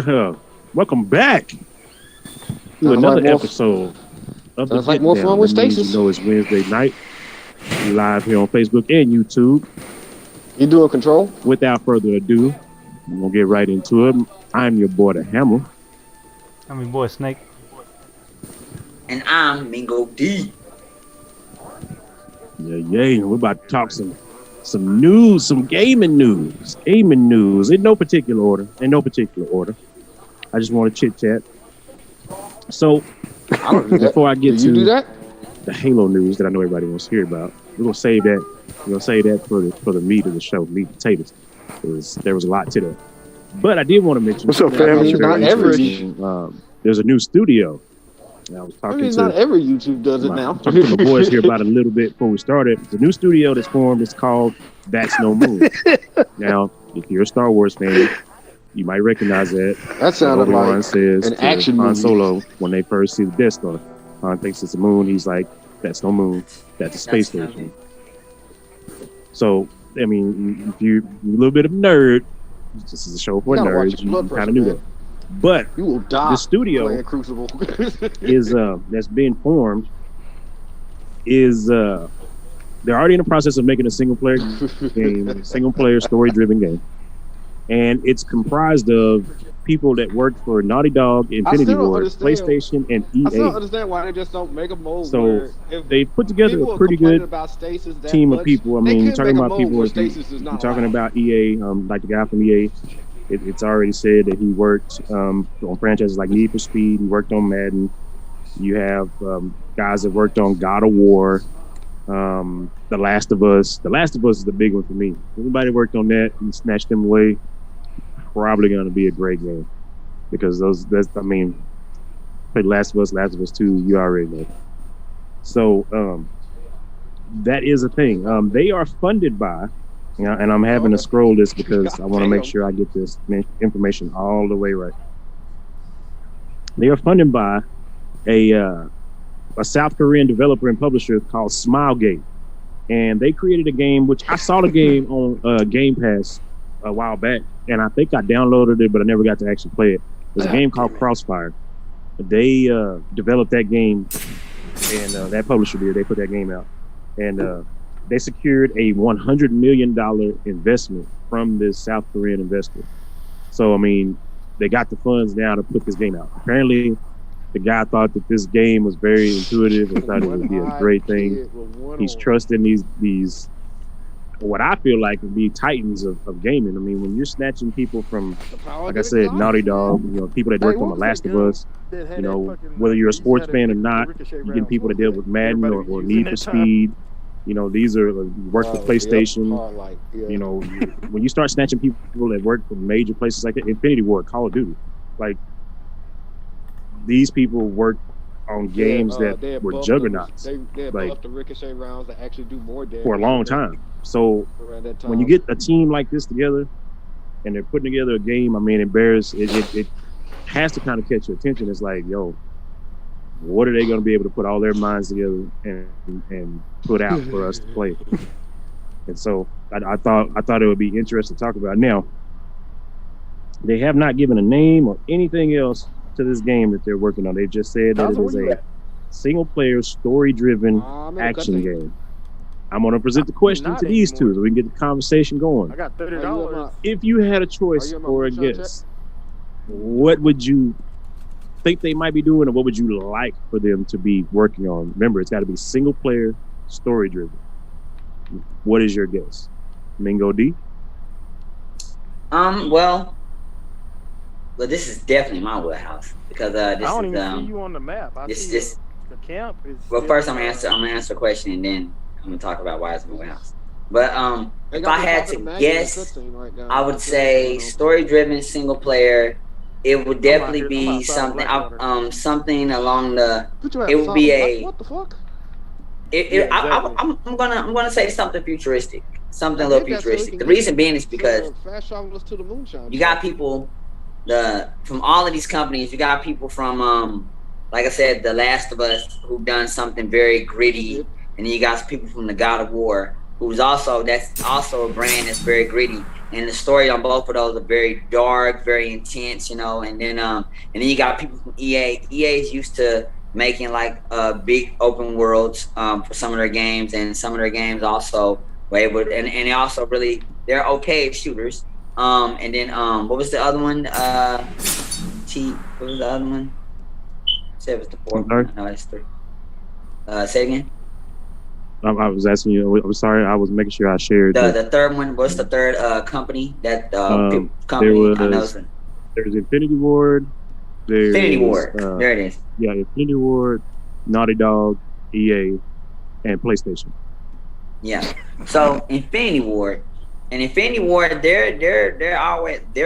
Yeah, welcome back to another episode of the like more fun with Stasis. You know, it's Wednesday night. We're live here on Facebook and YouTube. You doing control? Without further ado, we're gonna get right into it. I'm your boy, the Hammer. I'm your boy, Snake. And I'm Mingo D. Yeah. We're about to talk some news, some gaming news. In no particular order. I just want to chit chat. So, before I get to the Halo news that I know everybody wants to hear about, we're gonna save that. We're gonna save that for the meat of the show, meat and potatoes, because there was a lot to that. But I did want to mention. What's up, family? Not every. There's a new studio. I was talking to not every YouTube does it now. Talking to the boys here about a little bit before we started. The new studio that's formed is called That's No Moon. Now, if you're a Star Wars fan, you might recognize that. That sounded like says an action Han movie. Solo when they first see the Death Star. Han thinks it's a moon. He's like, "That's no moon. That's a space station." So, I mean, if you're a little bit of a nerd, this is a show for nerds. You kind of knew that. But you will die. The studio Crucible is that's being formed is they're already in the process of making a single player game, single player story driven game, and it's comprised of people that work for Naughty Dog, Infinity Ward, PlayStation, and EA. I still don't understand why they just don't make a mold. So they put together a pretty good team of people. I mean, you're talking about people. You're talking about EA, like the guy from EA. It's already said that he worked on franchises like Need for Speed. He worked on Madden. You have guys that worked on God of War, The Last of Us. The Last of Us is the big one for me. Anybody worked on that and snatched them away, probably going to be a great game, because play Last of Us 2, you already know. So that is a thing. They are funded by. Yeah, and I'm having to scroll this because I want to make sure I get this information all the way right. They are funded by a South Korean developer and publisher called Smilegate, and they created a game which I saw the game on Game Pass a while back, and I think I downloaded it, but I never got to actually play it. There's a game called Crossfire. They developed that game, and that publisher did. They put that game out, and they secured a $100 million investment from this South Korean investor. So, I mean, they got the funds now to put this game out. Apparently, the guy thought that this game was very intuitive and thought it would be a great thing. He's trusting these what I feel like would be titans of gaming. I mean, when you're snatching people from, like I said, Naughty Dog, people that worked on The Last of Us, whether you're a sports fan or not, you're getting people that deal with Madden or Need for Speed. These are work for PlayStation. When you start snatching people that work for major places like that, Infinity Ward, Call of Duty, like these people work on games that were juggernauts, like the ricochet rounds that actually do more damage for a long time. So when you get a team like this together and they're putting together a game, I mean, it has to kind of catch your attention. It's like, yo, what are they going to be able to put all their minds together and put out for us to play? And so I thought it would be interesting to talk about. Now, they have not given a name or anything else to this game that they're working on. They just said that it is a single-player, story-driven action game. I'm going to present the question to these two so we can get the conversation going. I got $30. If you had a choice or a guess, what would you think they might be doing, or what would you like for them to be working on? Remember, it's got to be single player, story driven. What is your guess, Mingo D? Well, this is definitely my wheelhouse, because this I don't is even see you on the map. this the camp is. Well, first I'm gonna answer a question, and then I'm gonna talk about why it's my wheelhouse. But if I had to guess, I would say story driven, single player. It would definitely be something. Something along the. It would be a. What the fuck? I'm gonna say something futuristic, something a little futuristic. The reason being is because you got people, from all of these companies. You got people from like I said, The Last of Us, who've done something very gritty, and then you got people from the God of War, that's also a brand that's very gritty. and the story on both of those are very dark, very intense, you know. And then you got people from EA. EA is used to making like big open worlds for some of their games, and some of their games also were able to, and they also really they're okay shooters. And then what was the other one? What was the other one? Say it was the fourth one. No, it's three. Say again. I was asking you. I'm sorry. I was making sure I shared. The third one. What's the third company that company? There's Infinity Ward. Infinity Ward. There it is. Yeah, Infinity Ward, Naughty Dog, EA, and PlayStation. Yeah. So Infinity Ward, they're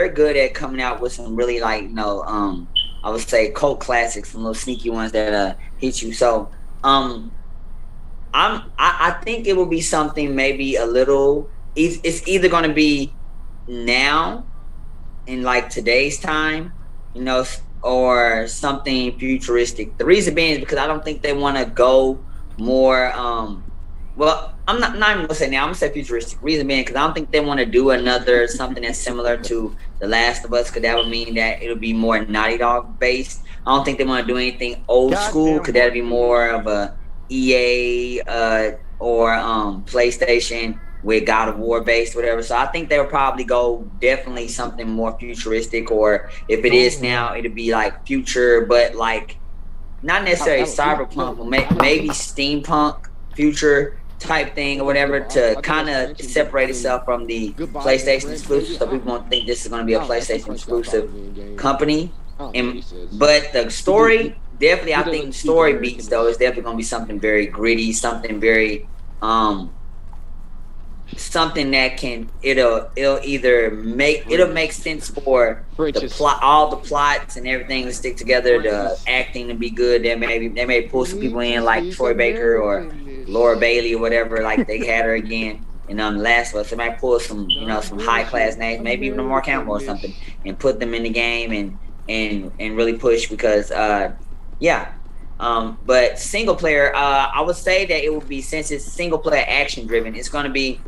good at coming out with some really like I would say cult classics, some little sneaky ones that hit you. So I think it will be something maybe a little. It's either going to be now, in like today's time, or something futuristic. The reason being is because I don't think they want to go more. Well, I'm not even gonna say now. I'm gonna say futuristic. Reason being because I don't think they want to do another something that's similar to The Last of Us, because that would mean that it'll be more Naughty Dog based. I don't think they want to do anything old school, because that'd be more of a EA or PlayStation with God of War based, whatever. So I think they'll probably go definitely something more futuristic, or if it is now, it'll be like future, but like not necessarily cyberpunk, but maybe steampunk future type thing or whatever, to kind of separate itself from the PlayStation exclusive, so people won't think this is going to be a PlayStation exclusive company. But the story, definitely, I think story beats though is definitely going to be something very gritty, something very something that it'll make sense for the plot, all the plots and everything to stick together, the acting to be good. They may pull some people in like Troy Baker or Laura Bailey or whatever, like they had her again in The Last of Us. They might pull some some high class names, maybe even Mark Hamill or something, and put them in the game and really push, because but single player, I would say that it would be, since it's single player action driven, it's probably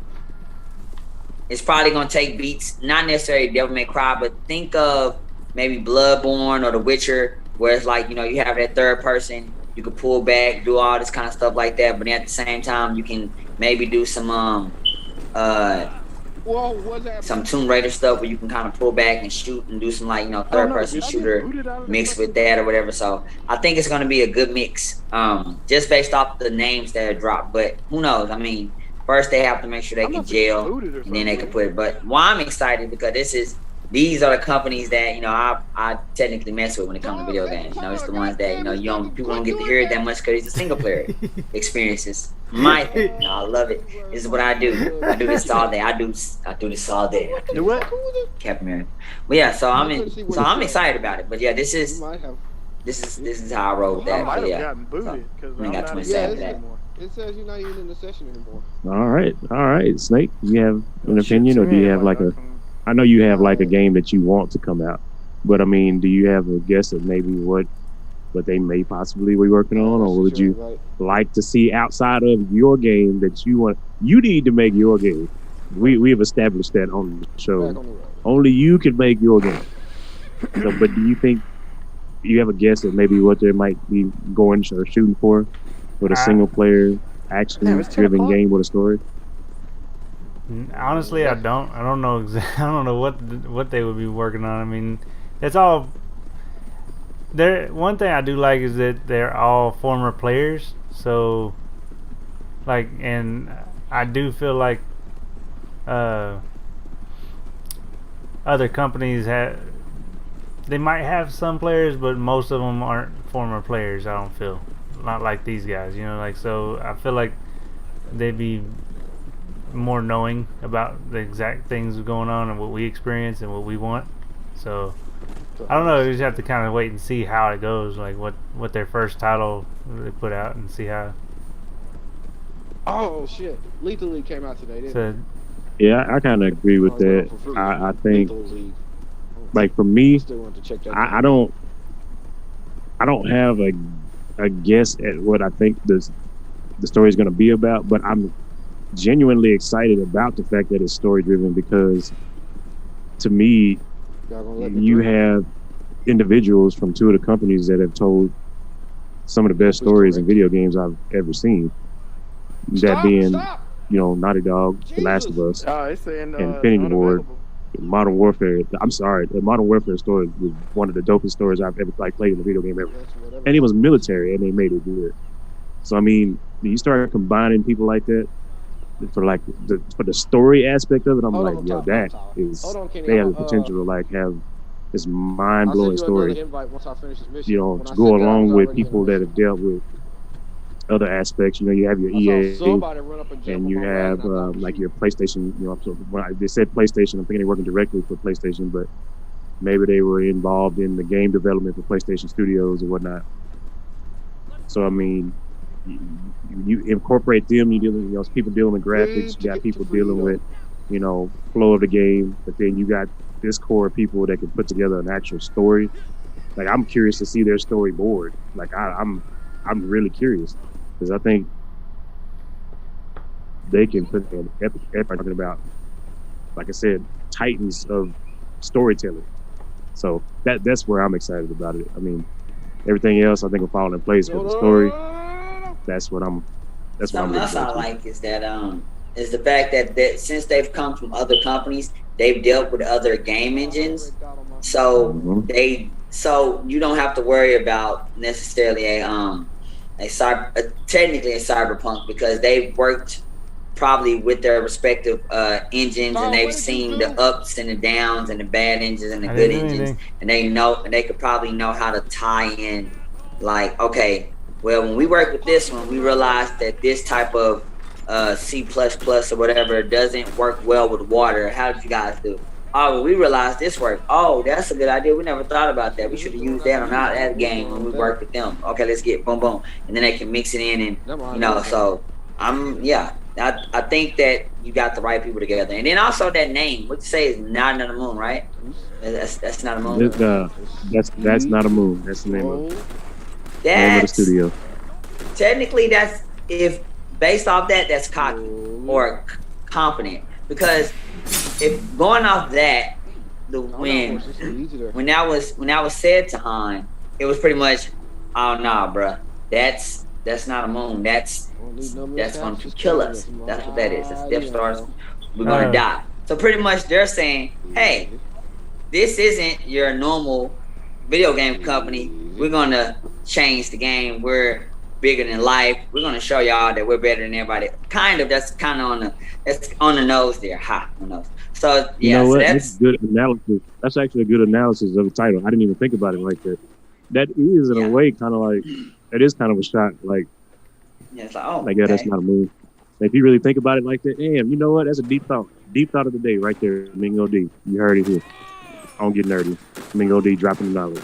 going to take beats, not necessarily Devil May Cry, but think of maybe Bloodborne or The Witcher, where it's like, you have that third person, you can pull back, do all this kind of stuff like that, but at the same time, you can maybe do some Tomb Raider stuff where you can kind of pull back and shoot and do some like, third person shooter mixed with that or whatever. So I think it's going to be a good mix, just based off the names that are dropped, but who knows? I mean, first, they have to make sure they can gel, and then they can put it. But why I'm excited, because these are the companies that I technically mess with when it comes to video games. It's the ones that people don't get to hear it that much because it's a single player experiences. My thing, I love it. This is what I do. I do this all day. I do this all day. Do what? Captain America. But yeah, so I'm excited about it. But yeah, this is how I roll with that. I might have yeah, gotten booted because I got too much to say for that. It says you're not even in the session anymore. All right, Snake. Do you have an opinion, or do you have like a? I know you have like a game that you want to come out, but I mean, do you have a guess of maybe what they may possibly be working on, or would you like to see outside of your game that you want? You need to make your game. We have established that on the show. Only you can make your game. But do you think you have a guess of maybe what they might be going or shooting for a single player action-driven game with a story? Honestly, I don't know I don't know what they would be working on. I mean, it's all. One thing I do like is that they're all former players. So, like, and I do feel like other companies they might have some players, but most of them aren't former players. I don't feel. Not like these guys, so I feel like they'd be more knowing about the exact things going on and what we experience and what we want. So I don't know, you just have to kind of wait and see how it goes, like what their first title they put out, and see how. Oh shit, Lethal League came out today, didn't it? Yeah, I kind of agree with that. I think, like, for me, I don't have a guess at what I think the story is going to be about, but I'm genuinely excited about the fact that it's story driven, because to me, you have individuals from two of the companies that have told some of the best stories in video games I've ever seen. That being, Naughty Dog, The Last of Us, Infinity Ward, Modern Warfare. I'm sorry, the Modern Warfare story was one of the dopest stories I've ever played in a video game ever. And it was military, and they made it good. So I mean, you start combining people like that for the story aspect of it. I'm like, yo, that is they have the potential to have this mind blowing story. To go along with people that have dealt with other aspects. You have your EA, and you have your PlayStation. So when they said PlayStation, I'm thinking they're working directly for PlayStation, but maybe they were involved in the game development for PlayStation Studios or whatnot. So I mean, you incorporate them. You dealing, people dealing with graphics. You got people dealing with, flow of the game. But then you got this core of people that can put together an actual story. I'm curious to see their storyboard. I'm really curious because I think they can put an epic talking about, like I said, titans of storytelling. So that's where I'm excited about it. I mean, everything else I think will fall in place, but the story, that's what I'm. That's something what else I like is that is the fact that since they've come from other companies, they've dealt with other game engines, so so you don't have to worry about necessarily technically a cyberpunk because they've worked probably with their respective engines and they've seen the ups and the downs and the bad engines and the good engines, and they could probably know how to tie in, okay, well, when we work with this one, we realized that this type of C++ or whatever doesn't work well with water. How did you guys do? Oh, well, we realized this worked. Oh, that's a good idea. We never thought about that. We should have used that on our ad game when we worked with them. Okay, let's get boom, boom. And then they can mix it in and, so I think that you got the right people together. And then also that name, what you say is Not Another Moon, right? That's not a moon. That's not a moon. That's the name of it. That's the studio. Technically, that's based off that's cocky or confident, because if going off that, when that was said to Han, it was pretty much, oh nah, bruh, that's not a moon. That's going to kill us. That's what that is. It's Death Stars. We're gonna die. So pretty much they're saying, hey, this isn't your normal video game company. We're gonna change the game. We're bigger than life. We're gonna show y'all that we're better than everybody. That's on the nose there. On the nose. So yeah, so that's good analysis. That's actually a good analysis of the title. I didn't even think about it like that. That is in a way kind of it is kind of a shot. It's okay. That's not a move. If you really think about it like that, damn, you know what? That's a deep thought. Deep thought of the day right there. Mingo D. You heard it here. I don't get nerdy. Mingo D dropping the knowledge.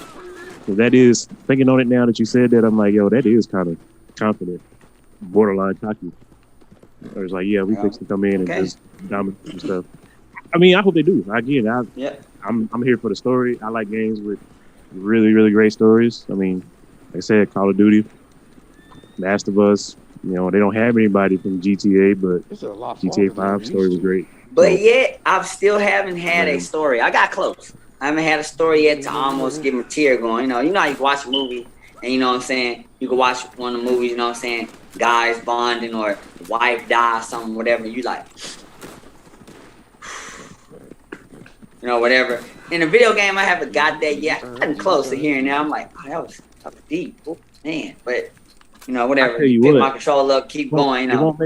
So that is, thinking on it now that you said that, I'm like, yo, that is kind of confident, borderline cocky. Or it's like, we fix to come in and just dominate some stuff. I mean, I hope they do. Again, I'm here for the story. I like games with really, really great stories. I mean, like I said, Call of Duty, Last of Us. They don't have anybody from GTA, but GTA 5 story was great. But yet, I still haven't had a story. I got close. I haven't had a story yet to almost get my tear going. You know how you watch a movie and you know what I'm saying? You can watch one of the movies, you know what I'm saying? Guys bonding or wife dies, something, whatever. You like, whatever. In a video game, I haven't got that yet. I'm getting close to hearing that. I'm like, oh, that was deep. Oh, man. But, whatever. Pick my controller up, keep going. It won't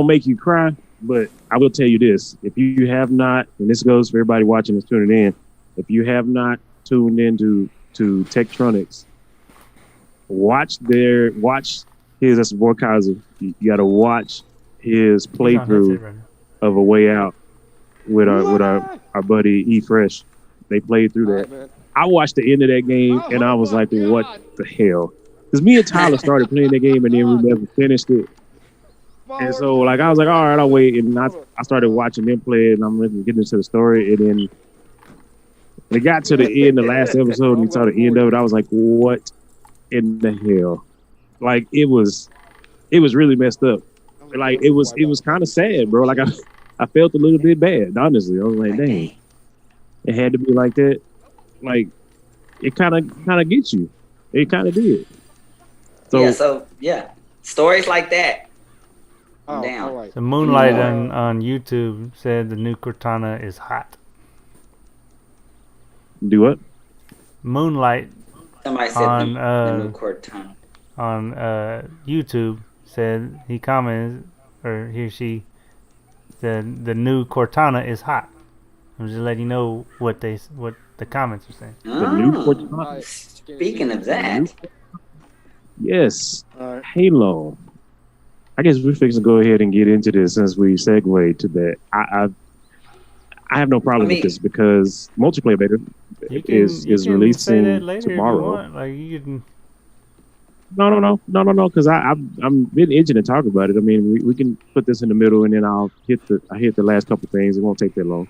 make you cry. But I will tell you this, if you have not, and this goes for everybody watching and tuning in, if you have not tuned into Tektronics, watch his, that's Vorkaza, you got to watch his playthrough of A Way Out with our buddy E Fresh. They played through that. I watched the end of that game and I was like, what the hell? Because me and Tyler started playing that game and then we never finished it. And so, I was like, all right, I'll wait. And I started watching them play, and I'm getting into the story. And then it got to the end, the last episode, and you saw the end of it. I was like, what in the hell? It was really messed up. It was kind of sad, bro. I felt a little bit bad, honestly. I was like, dang, it had to be like that. Like, it kind of gets you. It kind of did. So stories like that. Down. All right. So Moonlight on YouTube said the new Cortana is hot. Do what? Moonlight. Somebody said the new Cortana on YouTube said he commented, or he or she said the new Cortana is hot. I'm just letting you know what the comments are saying. The new Cortana. Speaking of that, yes, Halo. I guess we're fixing to go ahead and get into this since we segued to that. I have no problem with this because multiplayer beta is releasing tomorrow. Like you can. No, because I'm been itching to talk about it. I mean, we can put this in the middle and then I hit the last couple things. It won't take that long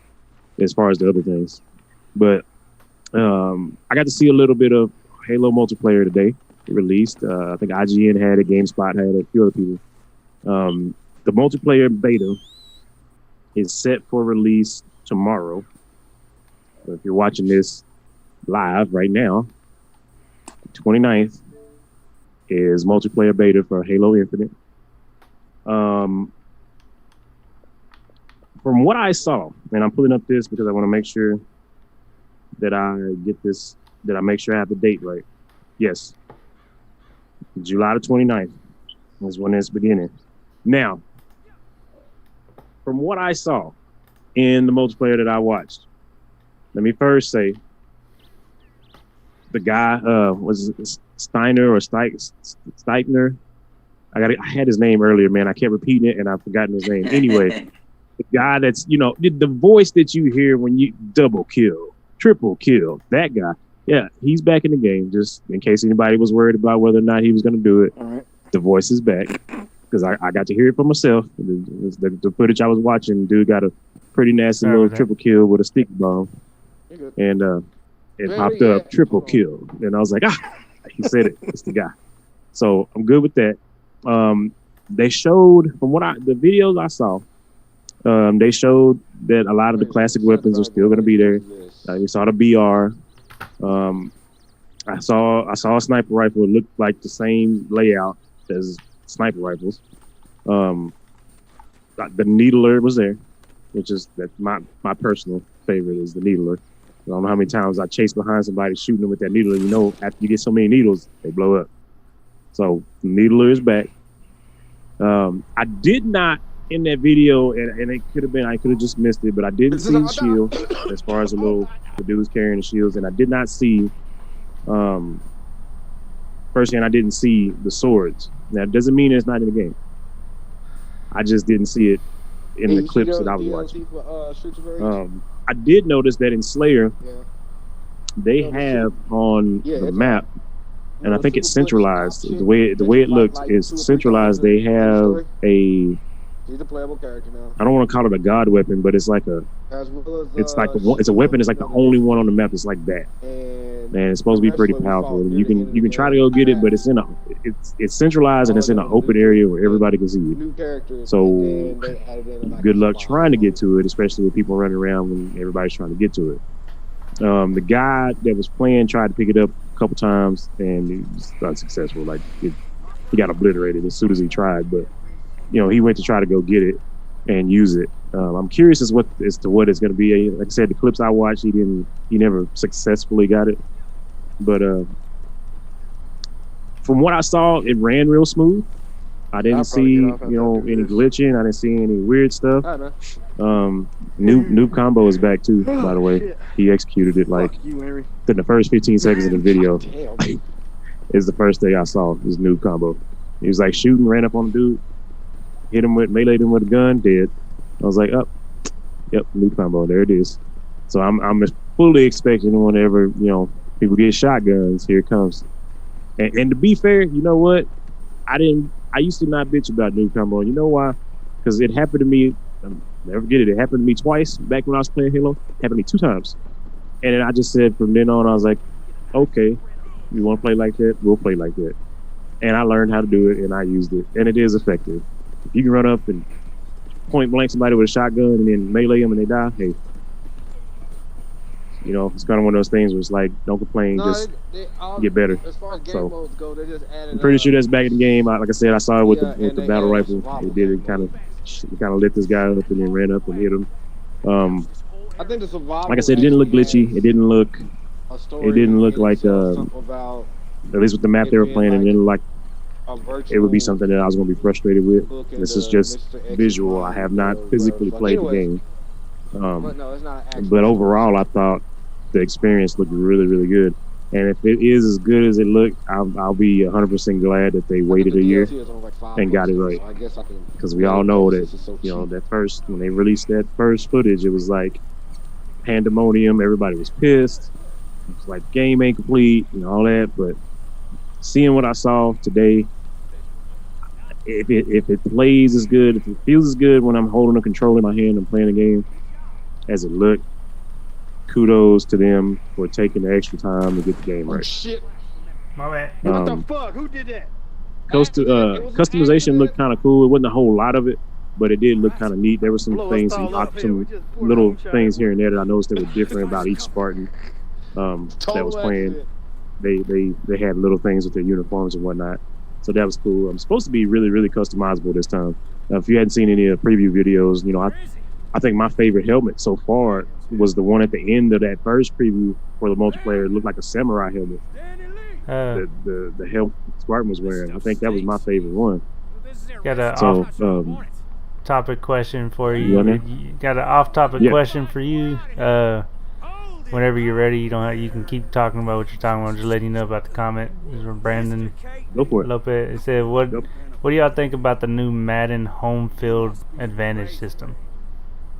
as far as the other things. But I got to see a little bit of Halo multiplayer today. It released. I think IGN had it, GameSpot had it, a few other people. The multiplayer beta is set for release tomorrow. So if you're watching this live right now, 29th is multiplayer beta for Halo Infinite. From what I saw, and I'm pulling up this because I want to make sure that I get this, that I make sure I have the date right. Yes, July the 29th is when it's beginning. Now, from what I saw in the multiplayer that I watched, let me first say the guy was Steiner or Steichner. I had his name earlier, man. I kept repeating it and I've forgotten his name. Anyway, the guy that's, the voice that you hear when you double kill, triple kill, that guy. Yeah, he's back in the game, just in case anybody was worried about whether or not he was going to do it. All right. The voice is back because I got to hear it for myself. The footage I was watching, dude got a pretty nasty little triple kill with a sticky bomb. And it popped up triple kill. And I was like, he said it. It's the guy. So I'm good with that. They showed, from the videos I saw, they showed that a lot of the classic weapons are still going to be there. We saw the BR. I saw a sniper rifle. It looked like the same layout as sniper rifles. The needler was there, which is my personal favorite is the needler. I don't know how many times I chase behind somebody shooting them with that needler. After you get so many needles, they blow up. So the needler is back. I did not in that video, and it could have been, I could have just missed it, but I didn't see the shield as far as the dudes carrying the shields, and I did not see, firsthand, I didn't see the swords. Now, it doesn't mean it's not in the game. I just didn't see it in the clips that I was watching. I did notice that in Slayer, they have on the map, and I think it's centralized. The way it looks is centralized. They have he's a playable character now. I don't want to call it a god weapon, but it's like a weapon. It's like the only one on the map that's like that, and it's supposed to be pretty powerful. You can try to go get it, but it's centralized and it's in an open area where everybody can see it. So good luck trying to get to it, especially with people running around when everybody's trying to get to it. The guy that was playing tried to pick it up a couple times and he was unsuccessful. Like he got obliterated as soon as he tried, but he went to try to go get it and use it. I'm curious as to what it's going to be. Like I said, the clips I watched, he never successfully got it. But from what I saw, it ran real smooth. I didn't see, any glitching. I didn't see any weird stuff. Noob combo is back too, by the way. He executed it like within the first 15 seconds of the video. Is the first thing I saw is noob combo. He was like shooting, ran up on the dude, meleeed him with a gun, dead. I was like, yep, noob combo, there it is. So I'm fully expecting whenever people get shotguns, here it comes. And to be fair, you know what? I used to not bitch about noob combo. You know why? Because it happened to me. I'll never forget it. It happened to me twice back when I was playing Halo. It happened to me 2 times. And then I just said from then on, I was like, okay, you want to play like that? We'll play like that. And I learned how to do it, and I used it. And it is effective. If you can run up and point blank somebody with a shotgun and then melee them and they die, hey, it's kind of one of those things where it's like, don't complain, just get better. As far as game so modes go, they just added. I'm pretty sure that's back in the game. Like I said, I saw it with the battle rifle. They did it kind of lit this guy up and then ran up and hit him. I think the survival. Like I said, it didn't look glitchy. It didn't look like at least with the map they were playing, it didn't look like it would be something that I was going to be frustrated with. This is just visual. I have not physically played the game. But overall, I thought the experience looked really, really good. And if it is as good as it looked, I'll be 100% glad that they waited a year and got it right. Because we all know that, that first, when they released that first footage, it was like pandemonium. Everybody was pissed. It was like, game ain't complete and all that. But seeing what I saw today, if it plays as good, if it feels as good when I'm holding a controller in my hand and playing the game as it looked, kudos to them for taking the extra time to get the game right. Oh, shit. My bad. What the fuck? Who did that? Customization looked kind of cool. It wasn't a whole lot of it, but it did look kind of neat. There were some things, some little things here and there that I noticed that were different about each Spartan that was playing. They had little things with their uniforms and whatnot, so that was cool. I'm supposed to be really, really customizable this time. If you hadn't seen any of the preview videos, I think my favorite helmet so far was the one at the end of that first preview for the multiplayer. It looked like a samurai helmet. The helmet Spartan was wearing. I think that was my favorite one. Got a topic question for you. Got an off-topic question for you. Whenever you're ready, you can keep talking about what you're talking about. Just letting you know about the comment. This is from Brandon Lopez. It said, "What do y'all think about the new Madden home field advantage system?"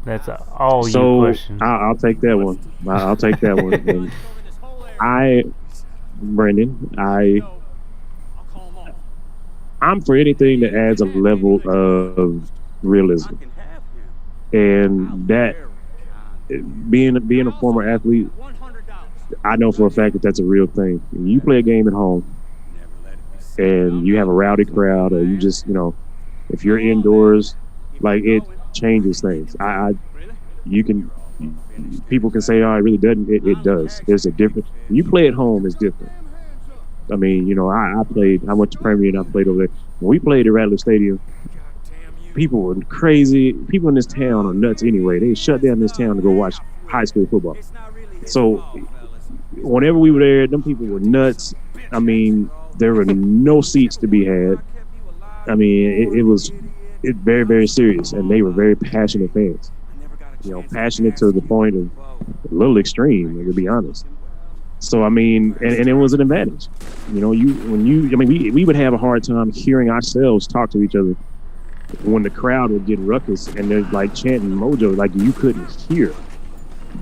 That's an all-you question. I'll take that one. I'll take that one. I'm for anything that adds a level of realism, and that being a former athlete, I know for a fact that that's a real thing. When you play a game at home and you have a rowdy crowd, or you just if you're indoors, like it changes things. People can say, "Oh, it really doesn't." It does. There's a difference. When you play at home, it's different. I mean, I went to Premier and I played over there. When we played at Rattler Stadium, people were crazy. People in this town are nuts anyway. They shut down this town to go watch high school football. So whenever we were there, them people were nuts. I mean, there were no seats to be had. I mean, it was very, very serious, and they were very passionate fans. Passionate to the point of a little extreme, to be honest. So I mean, and it was an advantage. We would have a hard time hearing ourselves talk to each other when the crowd would get ruckus and they're like chanting Mojo, like you couldn't hear.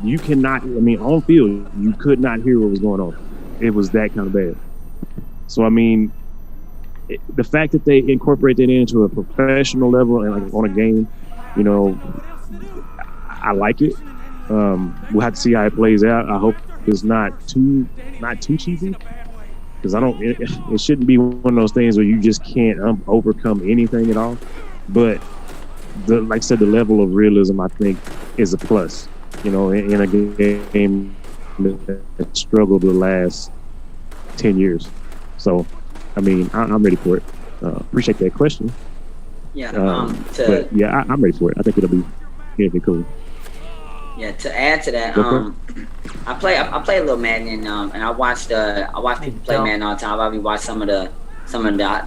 You cannot. I mean, on field, you could not hear what was going on. It was that kind of bad. So I mean, the fact that they incorporate that into a professional level and like on a game, I like it. We'll have to see how it plays out. I hope it's not too cheesy, because it shouldn't be one of those things where you just can't overcome anything at all. But like I said, the level of realism I think is a plus. In a game that struggled the last 10 years. So, I mean, I'm ready for it. Appreciate that question. Yeah. But yeah, I'm ready for it. I think it'll be cool. Yeah. To add to that, I play a little Madden, and I watch people play Madden all the time. I watch some of the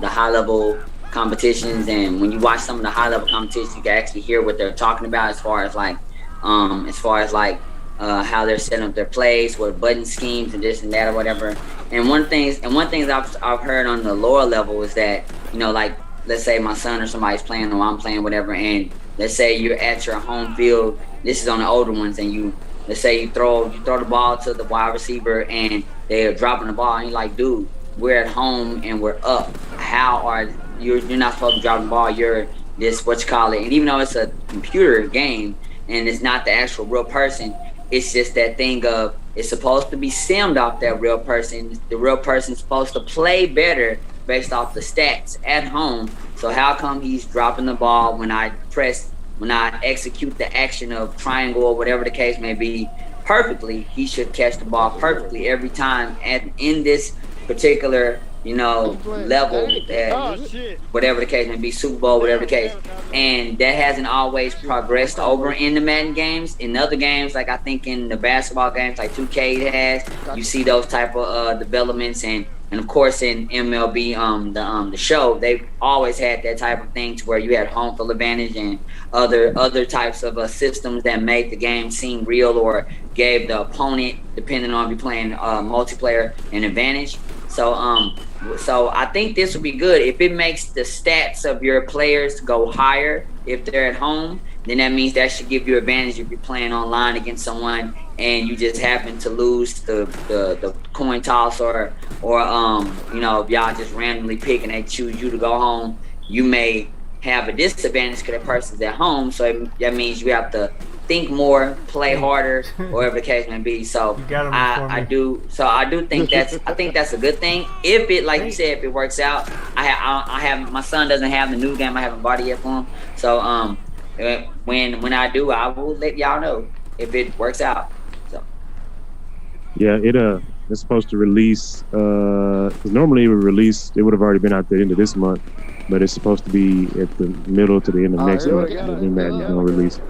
high level competitions, and when you watch some of the high level competitions, you can actually hear what they're talking about as far as how they're setting up their plays, what button schemes and this and that or whatever. And one thing I've heard on the lower level is that, like let's say my son or somebody's playing or I'm playing, whatever, and let's say you're at your home field. This is on the older ones, and let's say you throw the ball to the wide receiver and they're dropping the ball, and you're like, dude, we're at home and we're up. How are you're not supposed to drop the ball? You're this and even though it's a computer game and it's not the actual real person, it's just that thing of it's supposed to be simmed off that real person. The real person's supposed to play better based off the stats at home. So how come he's dropping the ball when I press when I execute the action of triangle or whatever the case may be perfectly, he should catch the ball perfectly every time. And in this particular, level, whatever the case may be, Super Bowl, whatever the case. And that hasn't always progressed over in the Madden games. In other games, like I think in the basketball games, like 2K has, you see those type of developments, and of course in MLB, the show, they've always had that type of thing to where you had home field advantage and other types of systems that made the game seem real or gave the opponent, depending on if you're playing multiplayer, an advantage. So I think this would be good if it makes the stats of your players go higher if they're at home. Then that means that should give you advantage if you're playing online against someone and you just happen to lose the coin toss or if y'all just randomly pick and they choose you to go home, you may have a disadvantage because that person's at home. So that means you have to think more, play harder, whatever the case may be. So I do think that's a good thing. If it, like you said, if it works out, I have my son doesn't have the new game. I haven't bought it yet for him. So when I do, I will let y'all know if it works out. So yeah, it's supposed to release. Because normally it would have already been out the end of this month, but it's supposed to be at the middle to the end of next month. Madden's gonna release.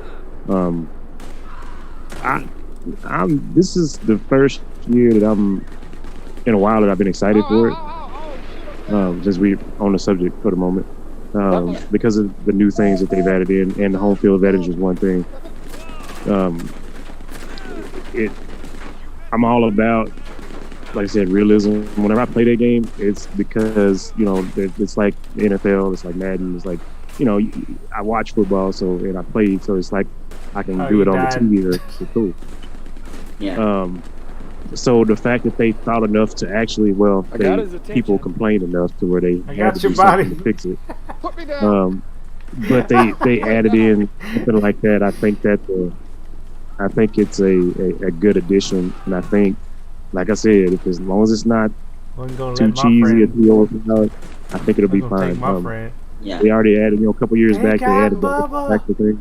This is the first year that I'm in a while that I've been excited for it. Since we're on the subject for the moment, because of the new things that they've added in, and the home field advantage is one thing. I'm all about, like I said, realism. Whenever I play that game, it's because it's like the NFL, it's like Madden, it's like I watch football, and I play, so it's like I can do it on the TV. It's cool. Yeah. So the fact that they thought enough to actually, people complained enough to where they had to do something to fix it. Put me down. But they added in something like that. I think it's a good addition, and I think, like I said, as long as it's not too cheesy or too overpowered, I think it'll be fine. They already added, a couple years back, they added the factor thing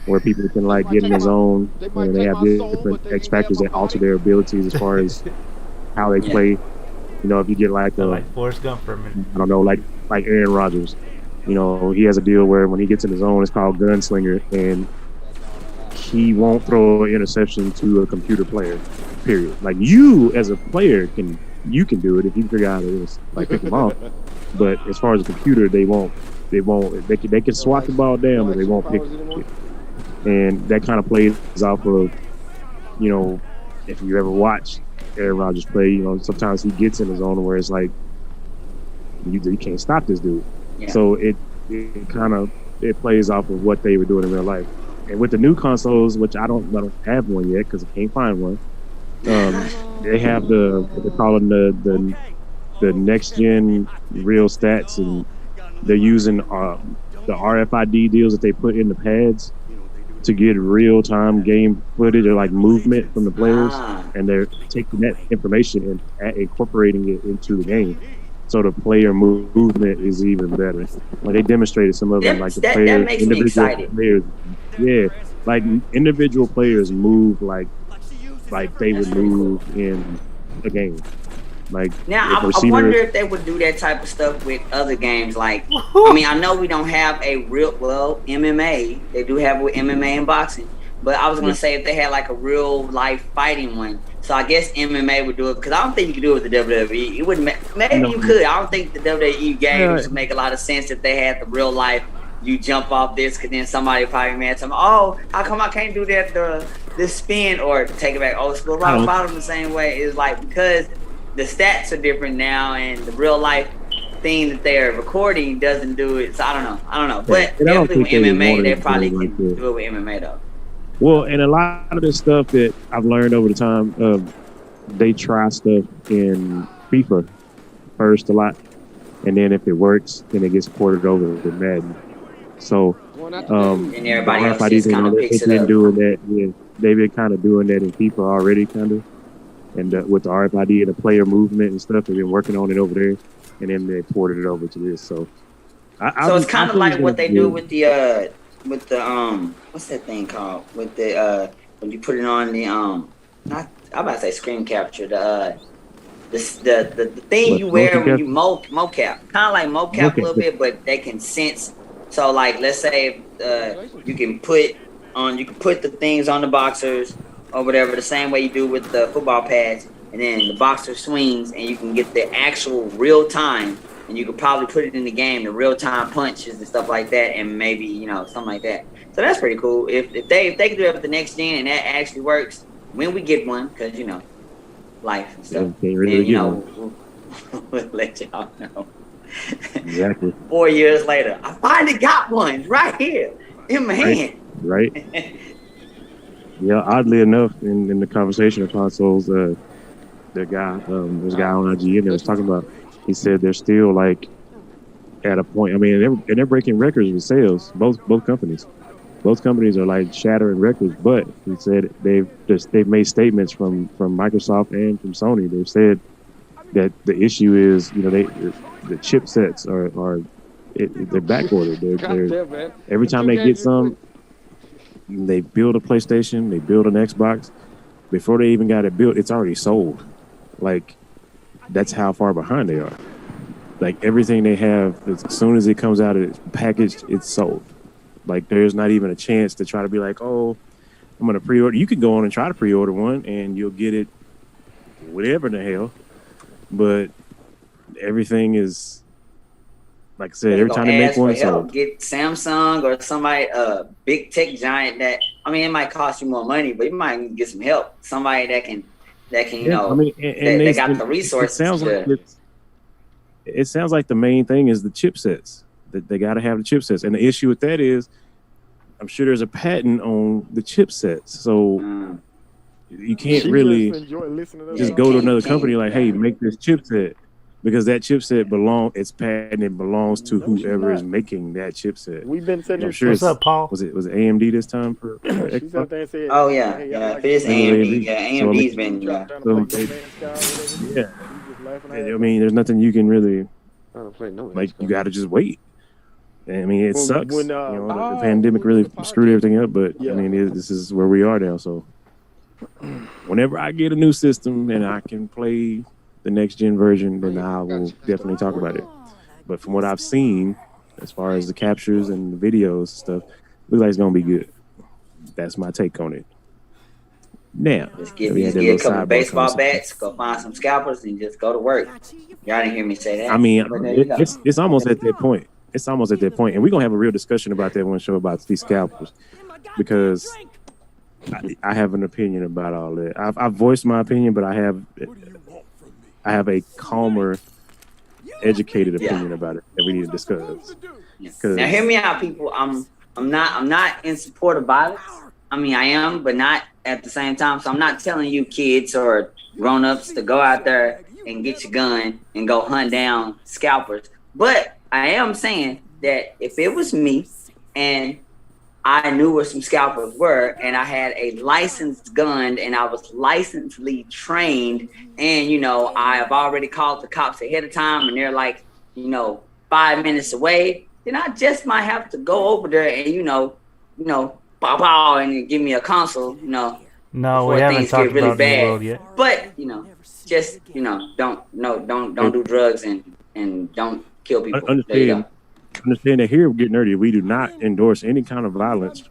where people can get in the zone, and they have different X factors that alter their abilities as far as how they play. If you get like Forrest Gump for a minute. I don't know, like Aaron Rodgers, he has a deal where when he gets in the zone, it's called gunslinger, and he won't throw an interception to a computer player, period. Like, you as a player you can do it if you figure out how to pick them off. But as far as a computer, they can swat the ball down, but they won't pick it. And that kind of plays off of, if you ever watch Aaron Rodgers play, sometimes he gets in the zone where it's like, you can't stop this dude. Yeah. So it plays off of what they were doing in real life. And with the new consoles, which I don't have one yet because I can't find one, they have what they're calling the next gen real stats, and they're using the RFID deals that they put in the pads to get real time game footage or movement from the players, and they're taking that information and incorporating it into the game. So the player movement is even better. They demonstrated some of them, the players, that makes me excited. Players, yeah, individual players move like they would move in a game. Now, I wonder if they would do that type of stuff with other games. I know we don't have a real, MMA. They do have with MMA and boxing. But I was going to say if they had a real life fighting one. So I guess MMA would do it, because I don't think you could do it with the WWE. It wouldn't. Maybe you could. I don't think the WWE games would make a lot of sense if they had the real life. You jump off this, because then somebody probably mad to them. Oh, how come I can't do that? This spin, or take it back. Oh, it's rock bottom the same way. It's because the stats are different now, and the real life thing that they're recording doesn't do it. So I don't know. But definitely with MMA, they probably can do it with MMA though. Well, and a lot of this stuff that I've learned over the time, they try stuff in FIFA first a lot, and then if it works, then it gets ported over to Madden. So, and everybody else just kind of picks it up. They've been kind of doing that in FIFA already, kind of. And with the RFID and the player movement and stuff, they've been working on it over there, and then they ported it over to this. So, it's kind of like what they do with the what's that thing called? With the when you put it on the not I'm about to say screen capture, the thing you wear when you mocap, kind of like mocap a little bit, but they can sense. So like, let's say you can put the things on the boxers or whatever, the same way you do with the football pads, and then the boxer swings, and you can get the actual real time, and you could probably put it in the game, the real time punches and stuff like that, and maybe something like that. So that's pretty cool. If they can do it with the next gen and that actually works when we get one, because life and stuff. We'll let y'all know. Exactly. 4 years later, I finally got one right here in my hand. Right. Yeah. Oddly enough, in the conversation of consoles, the guy, this guy on IGN that was talking about, he said they're still like at a point. I mean, they're breaking records with sales. Both companies. Both companies are like shattering records, but he said they've made statements from Microsoft and from Sony. They've said that the issue is, the chipsets they're backordered. They're every time they get some, they build a PlayStation, they build an Xbox. Before they even got it built, it's already sold. Like, that's how far behind they are. Like, everything they have, as soon as it comes out, it's packaged, it's sold. Like, there's not even a chance to try to be like, oh, I'm going to pre-order. You can go on and try to pre-order one, and you'll get it whatever the hell. But everything is, like I said, every time they make one, sold. Get Samsung or somebody, big tech giant that, it might cost you more money, but you might get some help. Somebody that can they got the resources. It sounds like the main thing is the chipsets. That they got to have the chipsets, and the issue with that is, I'm sure there's a patent on the chipsets, so you can't really just go to another company like, hey, make this chipset, because that chipset it's patented, belongs to whoever is making that chipset. We've been saying, sure what's up, Paul? Was it AMD this time for Xbox? Said, oh yeah, if it's AMD, AMD's been I mean, there's nothing you can really you got to just wait. I mean, it sucks. The pandemic really screwed everything up, but I mean, this is where we are now. So whenever I get a new system and I can play the next gen version, then I will definitely talk about it. But from what I've seen, as far as the captures and the videos and stuff, looks like it's gonna be good. That's my take on it. Now, just get a couple baseball bats, go find some scalpers, and just go to work. Y'all didn't hear me say that. I mean, it's almost at that point. It's almost at that point, and we're gonna have a real discussion about that one show about these scalpers, because I have an opinion about all that. I've voiced my opinion, but I have a calmer, educated opinion about it that we need to discuss. Now, hear me out, people. I'm not in support of violence. I mean, I am, but not at the same time. So I'm not telling you kids or grown-ups to go out there and get your gun and go hunt down scalpers. But I am saying that if it was me and I knew where some scalpers were and I had a licensed gun and I was licensedly trained and, I have already called the cops ahead of time and they're like, 5 minutes away, then I just might have to go over there and, bow and give me a console, No, we haven't talked about New World yet. But, just, don't do drugs and don't kill people. Understand that here we're getting nerdy. We do not endorse any kind of violence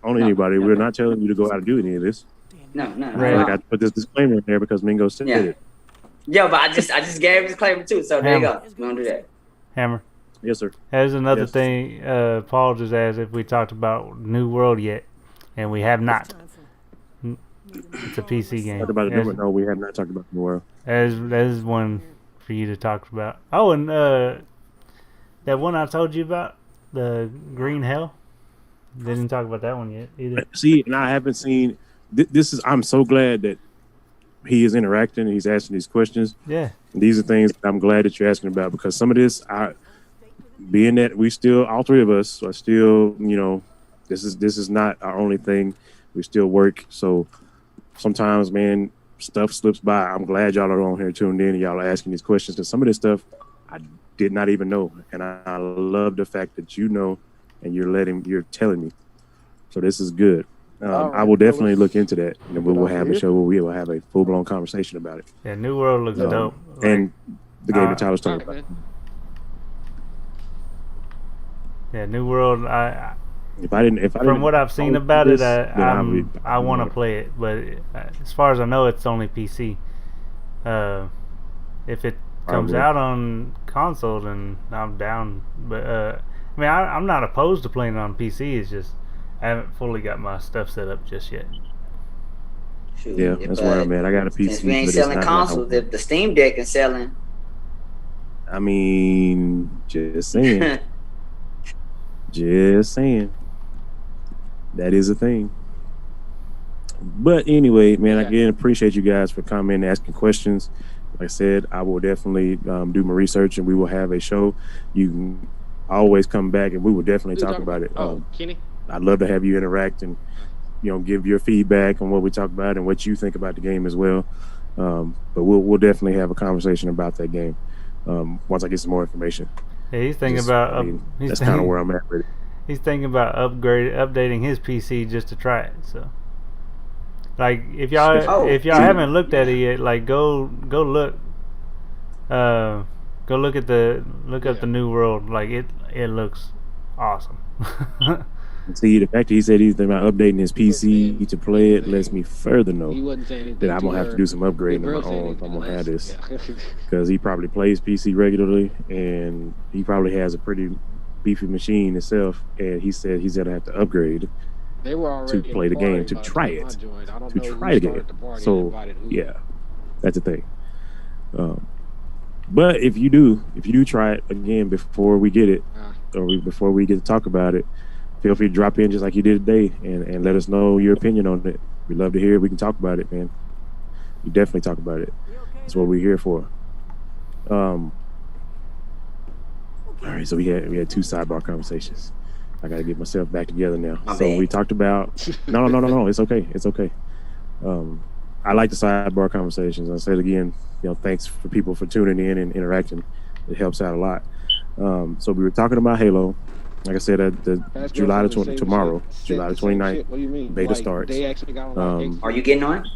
on anybody. We're not telling you to go out and do any of this. No. Right. Like I put this disclaimer in there because Mingo said it. Yeah, but I just gave a disclaimer too. So there you go. We don't do that. Hammer. Yes, sir. There's another thing. Paul just asked if we talked about New World yet, and we have not. It's a PC game. Talked about it. No, we have not talked about New World. There's one for you to talk about. Oh, and that one I told you about, the Green Hell. Didn't talk about that one yet either. See, and I haven't seen. This is. I'm so glad that he is interacting. And he's asking these questions. Yeah. These are things I'm glad that you're asking about, because some of this, being that we still, all three of us are still, this is not our only thing. We still work. So sometimes, man, stuff slips by. I'm glad y'all are on here tuned in and y'all are asking these questions, because some of this stuff I did not even know. And I love the fact that and you're telling me. So this is good. I will definitely look into that, and we will have a show where we will have a full blown conversation about it. Yeah, New World looks dope. And the game that Tyler's talking about. Yeah, New World. From what I've seen about it, I want to play it. But as far as I know, it's only PC. If it comes out on console, then I'm down. But I mean, I'm not opposed to playing it on PC. It's just I haven't fully got my stuff set up just yet. Shoot, yeah, that's where I'm at. I got a PC. Since we ain't selling consoles, if the Steam Deck is selling. I mean, just saying. Just saying. That is a thing. But anyway, man, again, appreciate you guys for coming and asking questions. Like I said, I will definitely do my research, and we will have a show. You can always come back, and we will definitely talk about it. Kenny? I'd love to have you interact and, give your feedback on what we talk about and what you think about the game as well. But we'll definitely have a conversation about that game once I get some more information. Yeah, he's thinking about. That's kind of where I'm at with it. He's thinking about updating his PC just to try it. So, like, if y'all haven't looked at it yet, like go look. Go look at up the New World. Like it looks awesome. See, the fact that he said he's thinking about updating his PC to play it lets me further know that I'm going to have to do some upgrading on my own if I'm going to have this. Because he probably plays PC regularly, and he probably has a pretty beefy machine himself, and he said he's going to have to upgrade to play the game, to try it. To try the game. So, yeah, that's the thing. But if you do try it again before we get it, or before we get to talk about it, feel free to drop in just like you did today and let us know your opinion on it. We'd love to hear it. We can talk about it, man. We definitely talk about it. That's what we're here for. All right, so we had two sidebar conversations. I got to get myself back together now. We talked about no. It's okay. I like the sidebar conversations. I said again, thanks for people for tuning in and interacting. It helps out a lot. So we were talking about Halo. Like I said, tomorrow, July the 29th, beta starts. Are you getting on?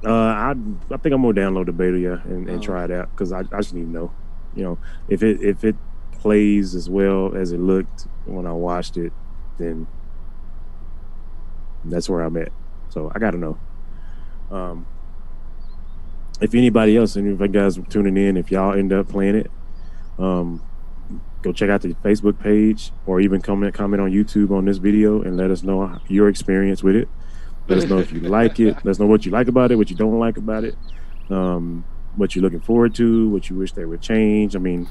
I think I'm gonna download the beta, and try it out because I just need to know, if it plays as well as it looked when I watched it, then that's where I'm at. So I gotta know. If anybody else, and if you guys are tuning in, if y'all end up playing it, go check out the Facebook page, or even comment on YouTube on this video and let us know your experience with it. Let us know if you like it. Let us know what you like about it, what you don't like about it, what you're looking forward to, what you wish they would change. I mean,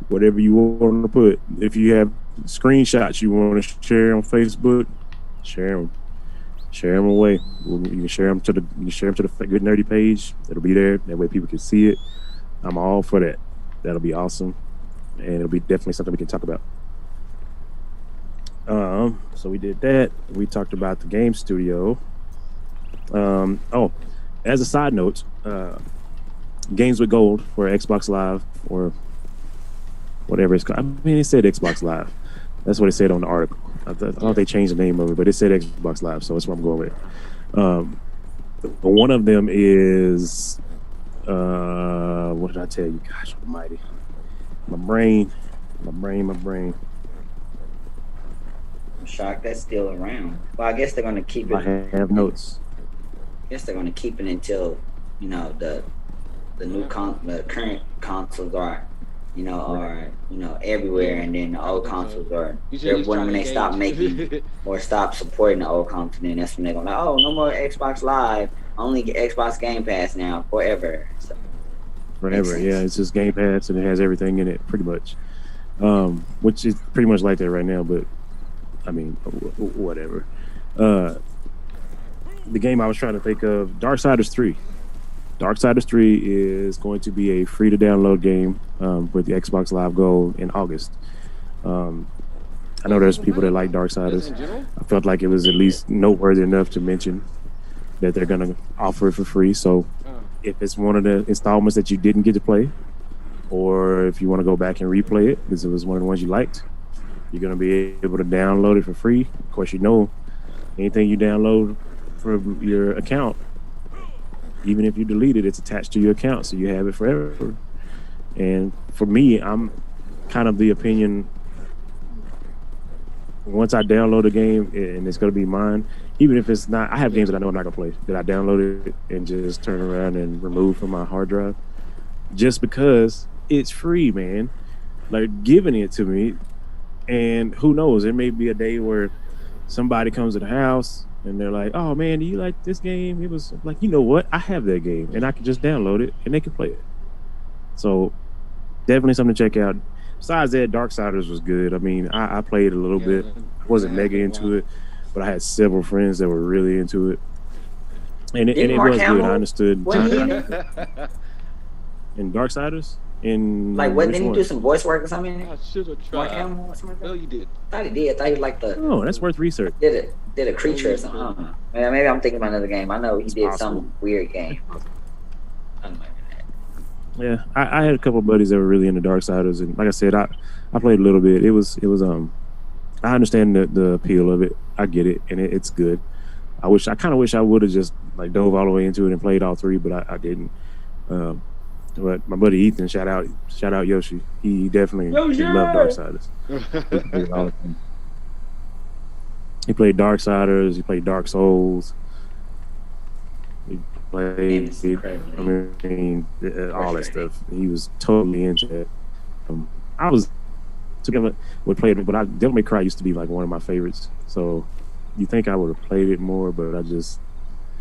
whatever you want to put. If you have screenshots you want to share on Facebook, share them away. You can share them to the Good Nerdy page. It'll be there. That way people can see it. I'm all for that. That'll be awesome. And it'll be definitely something we can talk about. So we did that. We talked about the game studio. As a side note, Games with Gold for Xbox Live, or whatever it's called. I mean, it said Xbox Live. That's what it said on the article. I don't know if they changed the name of it, but it said Xbox Live, so that's what I'm going with. One of them is what did I tell you? Gosh almighty. My brain. I'm shocked that's still around. Well, I guess they're going to keep it. I have notes. I guess they're going to keep it until, the the current consoles are, everywhere, and then the old consoles are. When they stop making or stop supporting the old console, then that's when they're going to, no more Xbox Live, only Xbox Game Pass now, forever. So, forever, yeah. It's just Game Pass, and it has everything in it, pretty much. Which is pretty much like that right now, but I mean, whatever. The game I was trying to think of, Darksiders 3. Darksiders 3 is going to be a free-to-download game with the Xbox Live Gold in August. I know there's people that like Darksiders. I felt like it was at least noteworthy enough to mention that they're going to offer it for free. So if it's one of the installments that you didn't get to play, or if you want to go back and replay it because it was one of the ones you liked, You're gonna be able to download it for free. Of course, anything you download from your account, even if you delete it, it's attached to your account, so you have it forever. And for me, I'm kind of the opinion. Once I download a game and it's gonna be mine, even if it's not, I have games that I know I'm not gonna play that I downloaded and just turn around and remove from my hard drive, just because it's free, man. Like giving it to me, and who knows? There may be a day where somebody comes to the house and they're like, "Oh man, do you like this game?" It was like, you know what? I have that game, and I can just download it and they can play it. So definitely something to check out. Besides that, Darksiders was good. I mean, I played a little bit. I wasn't mega into it, but I had several friends that were really into it. And it was good. I understood. In Darksiders? Like, what, didn't he do some voice work or something? I should have tried. Well, you did. I thought he did. I thought he liked the... Oh, that's worth research. Did a creature or something. Maybe I'm thinking about another game. I know he did some weird game. I don't know. Yeah, I had a couple of buddies that were really into Darksiders, and like I said, I played a little bit. It was I understand the appeal of it. I get it, and it's good. I kind of wish I would have just like dove all the way into it and played all three, but I didn't. But my buddy Ethan, shout out Yoshi. He definitely loved Darksiders. He played Darksiders. He played Dark Souls. He played, all that stuff. He was totally into it. I was together would play it, but Devil May Cry used to be like one of my favorites. So you think I would have played it more, but I guess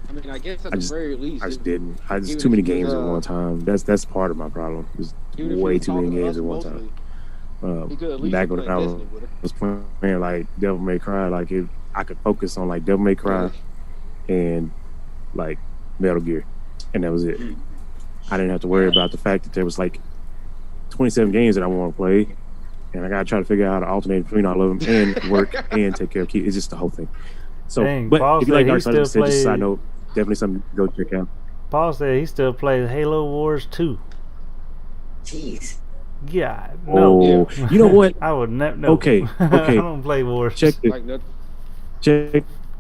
at the very least, I just didn't. I just too many games at one time. That's part of my problem. There's way too many games at one time. Back when I was playing like Devil May Cry, like if I could focus on like Devil May Cry and like Metal Gear, and that was it. I didn't have to worry about the fact that there was like 27 games that I want to play, and I gotta try to figure out how to alternate between all of them and work and take care of kids. It's just the whole thing. So, dang, but Paul if you like Darksiders, just a side note, definitely something to go check out. Paul said he still plays Halo Wars 2. Jeez. Yeah. No. Oh, you know what? I would never. No. Okay. I don't play Wars. Check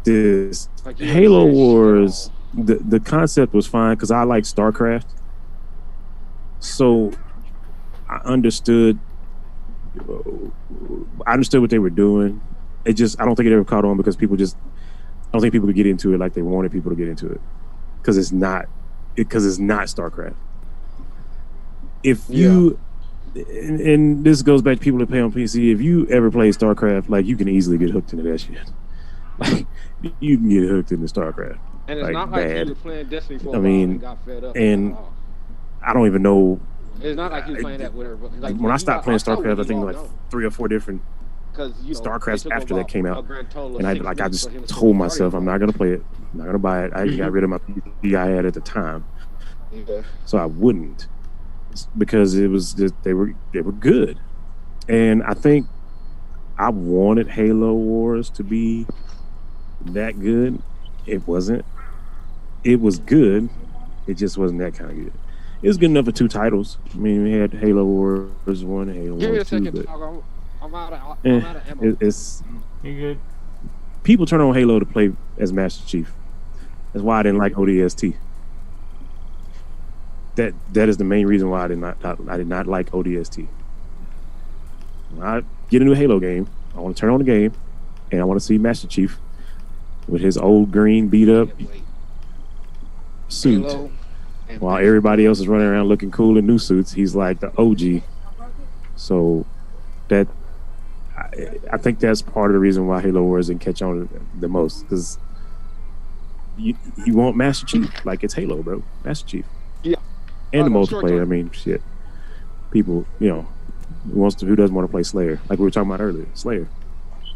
this. Halo Wars. The concept was fine because I like StarCraft, so I understood what they were doing. I don't think it ever caught on because I don't think people could get into it like they wanted people to get into it because it's not StarCraft. If you and this goes back to people that play on PC, if you ever play StarCraft, like you can easily get hooked into that shit. Like you can get hooked into StarCraft. And it's not like you were playing Destiny for a while and got fed up. And I don't even know. It's not like you were playing that with her. Like, when I stopped playing StarCraft, I think like 3 or 4 different StarCrafts after that came out, and I just told myself I'm not gonna play it, I'm not gonna buy it. I got rid of my PC I had at the time, so I wouldn't, because it was just, they were good, and I think I wanted Halo Wars to be that good. It wasn't. It was good. It just wasn't that kind of good. It was good enough for 2 titles. I mean, we had Halo Wars 1 and Halo Wars 2. But I'm out of ammo. You good? People turn on Halo to play as Master Chief. That's why I didn't like ODST. That is the main reason why I did not like ODST. When I get into a Halo game, I want to turn on the game, and I want to see Master Chief with his old green beat up suit, while everybody else is running around looking cool in new suits. He's like the OG. So that I think that's part of the reason why Halo Wars didn't catch on the most, because you want Master Chief, like it's Halo, bro. Master Chief. Yeah. And the multiplayer. I mean, shit. People, who doesn't want to play Slayer? Like we were talking about earlier, Slayer.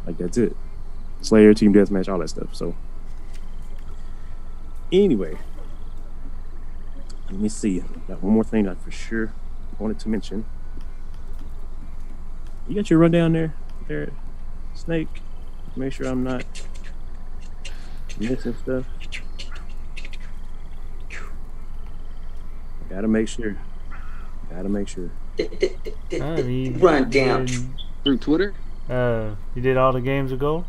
Like that's it. Slayer, Team Deathmatch, all that stuff. So, anyway, let me see. Got one more thing I for sure wanted to mention. You got your rundown there, Snake? Make sure I'm not missing stuff. Gotta make sure. Run down Through Twitter? You did all the games of gold?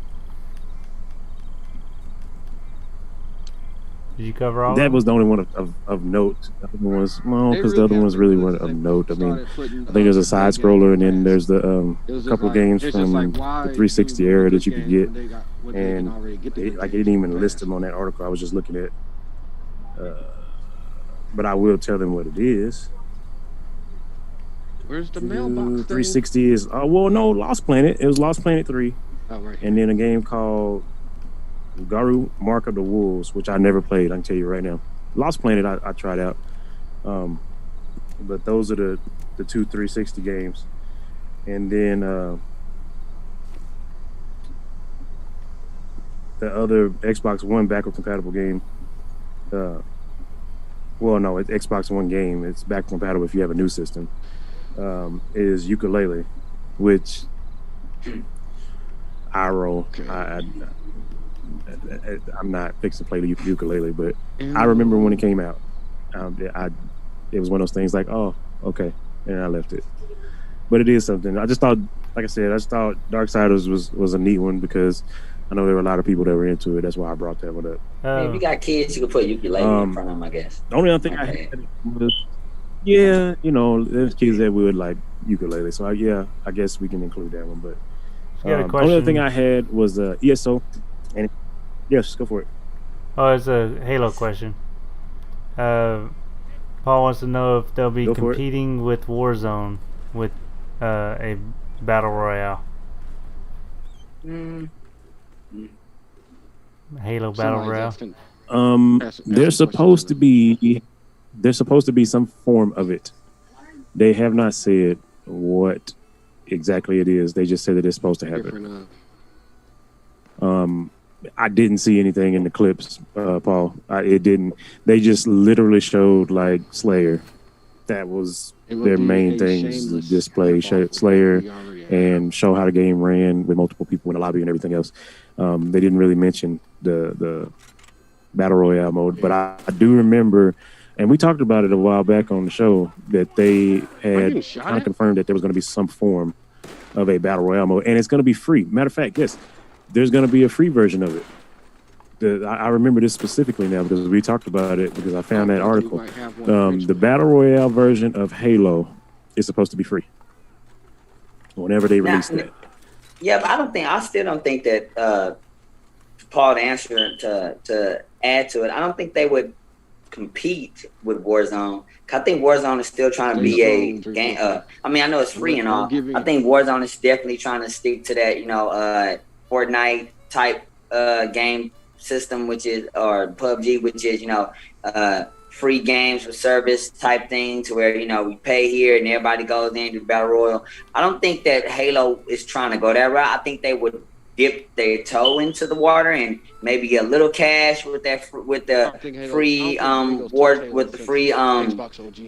Did you cover all? That was the only one of note. The other one was because the other ones really weren't of note. I mean, I think there's a side scroller, and then there's the couple games from the 360 era that you could get, and it didn't even list them on that article. I was just looking at. But I will tell them what it is. Where's the mailbox? 360 is Lost Planet. It was Lost Planet 3. Oh, right. And then a game called Garu Mark of the Wolves, which I never played. I can tell you right now. Lost Planet I tried out. But those are the two 360 games. And then the other Xbox One backward compatible game. It's Xbox One game. It's back compatible if you have a new system. Is Ukulele, which I roll. Okay. I'm not fixing to play the ukulele, but I remember when it came out. It was one of those things like, oh, okay, and I left it. But it is something. I just thought, like I said, Darksiders was a neat one because I know there were a lot of people that were into it. That's why I brought that one up. If you got kids, you can put ukulele in front of them, I guess. The only other thing I had was, there's kids that would like ukulele. So I guess we can include that one. But the only other thing I had was ESO. And yes, go for it. Oh, it's a Halo question. Paul wants to know if they'll be competing with Warzone with a battle royale. Halo battle royale. There's supposed to be some form of it. They have not said what exactly it is. They just said that it's supposed to happen. I didn't see anything in the clips, Paul. It didn't. They just literally showed like Slayer. That was their main things: display Slayer and show how the game ran with multiple people in the lobby and everything else. They didn't really mention the battle royale mode, but I do remember, and we talked about it a while back on the show, that they had kind of confirmed that there was going to be some form of a battle royale mode, and it's going to be free. Matter of fact, yes. There's going to be a free version of it. I remember this specifically now because we talked about it because I found that article. The Battle Royale version of Halo is supposed to be free whenever they release that. Yeah, but I still don't think that, Paul, to answer to add to it, I don't think they would compete with Warzone. I think Warzone is still trying to be a game. I know it's free and all. I think Warzone is definitely trying to stick to that, Fortnite type game system, which is, or PUBG, which is, free games with service type thing to where, we pay here and everybody goes in to battle royal. I don't think that Halo is trying to go that route. I think they would dip their toe into the water and maybe get a little cash with the free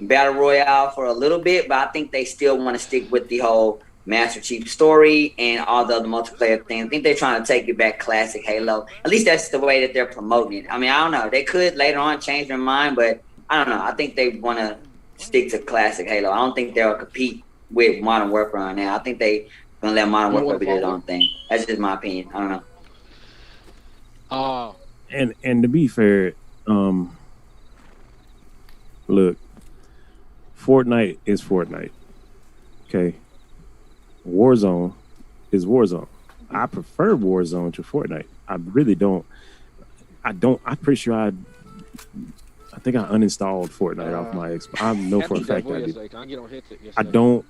battle royale for a little bit, but I think they still want to stick with the whole Master Chief story and all the other multiplayer things. I think they're trying to take it back classic Halo. At least that's the way that they're promoting it. I don't know. They could later on change their mind, but I don't know. I think they want to stick to classic Halo. I don't think they'll compete with Modern Warfare right now. I think they're going to let Modern Warfare be their own thing. That's just my opinion. I don't know. And to be fair, look, Fortnite is Fortnite. Okay. Warzone is Warzone. I prefer Warzone to Fortnite. I really don't. I'm pretty sure I think I uninstalled Fortnite off my Xbox. I know for a fact I did. I don't.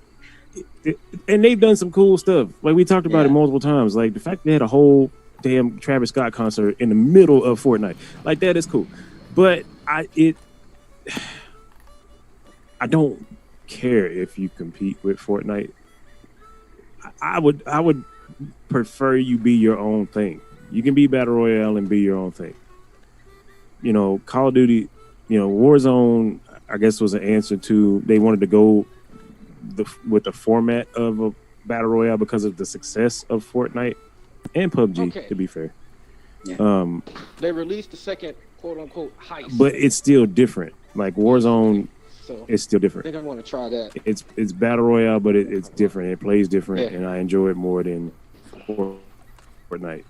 And they've done some cool stuff. Like we talked about it multiple times. Like the fact they had a whole damn Travis Scott concert in the middle of Fortnite. Like that is cool. But I don't care if you compete with Fortnite. I would prefer you be your own thing. You can be Battle Royale and be your own thing. Call of Duty, Warzone, I guess was an answer to, they wanted to go with the format of a Battle Royale because of the success of Fortnite and PUBG, to be fair. Yeah. They released the second quote-unquote heist. But it's still different. Like Warzone, it's still different. I think I want to try that. It's Battle Royale, but it's different. It plays different, and I enjoy it more than Fortnite.